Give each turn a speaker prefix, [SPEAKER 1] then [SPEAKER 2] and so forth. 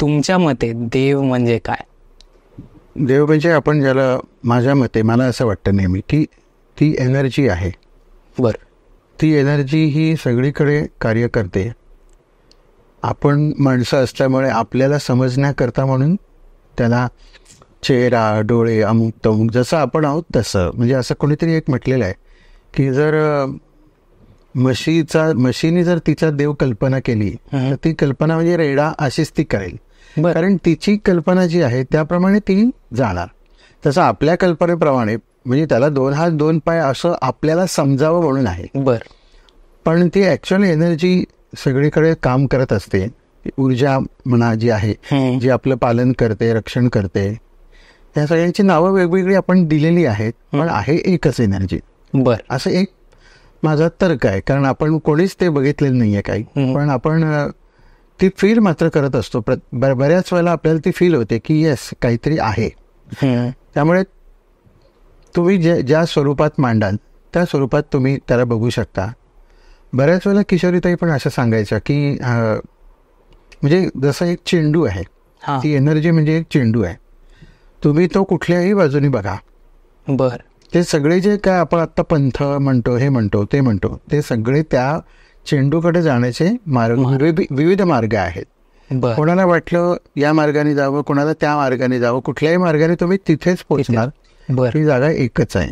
[SPEAKER 1] तुमच्या मते देव म्हणजे काय?
[SPEAKER 2] देव म्हणजे आपण ज्याला, माझ्या मते मला असं वाटतं नेहमी की ती एनर्जी आहे.
[SPEAKER 1] बरं.
[SPEAKER 2] ती एनर्जी ही सगळीकडे कार्य करते. आपण माणसं असल्यामुळे आपल्याला समजण्याकरता म्हणून त्याला चेहरा, डोळे, अमुक तमुक जसं आपण आहोत तसं. म्हणजे असं कोणीतरी एक म्हटलेलं आहे की जर म्हशीने जर तिचा देव कल्पना केली तर ती कल्पना म्हणजे रेडा अशीच ती करेल. कारण तिची कल्पना जी आहे त्याप्रमाणे ती जाणार. तसं आपल्या कल्पनेप्रमाणे म्हणजे त्याला 2 हात 2 पाय असं आपल्याला समजावं म्हणून आहे.
[SPEAKER 1] बरं.
[SPEAKER 2] पण ती ऍक्च्युअली एनर्जी सगळीकडे काम करत असते. ऊर्जा म्हणा जी आहे, जी आपलं पालन करते, रक्षण करते. या सगळ्यांची नावं वेगवेगळी आपण दिलेली आहेत, पण आहे एकच एनर्जी.
[SPEAKER 1] बरं.
[SPEAKER 2] असं एक माझा तर्क आहे. कारण आपण कोणीच ते बघितलेलं नाहीये काही, पण आपण ती फील मात्र करत असतो. बऱ्याच वेळेला आपल्याला ती फील होते की येस काहीतरी आहे. त्यामुळे तुम्ही ज्या स्वरूपात मांडाल त्या स्वरूपात तुम्ही त्याला बघू शकता. बऱ्याच वेळेला किशोरीताई पण असं सांगायच्या की म्हणजे जसं एक चेंडू आहे, ती एनर्जी म्हणजे एक चेंडू आहे. तुम्ही तो कुठल्याही बाजूनी बघा.
[SPEAKER 1] बरं.
[SPEAKER 2] ते सगळे जे काय आपण आता पंथ म्हणतो, हे म्हणतो, ते म्हणतो, ते सगळे त्या चेंडूकडे जाण्याचे विविध मार्ग आहेत. कोणाला वाटलं या मार्गाने जावं, कोणाला त्या मार्गाने जावं, कुठल्याही मार्गाने तुम्ही तिथेच पोहोचणार. ही जागा एकच आहे.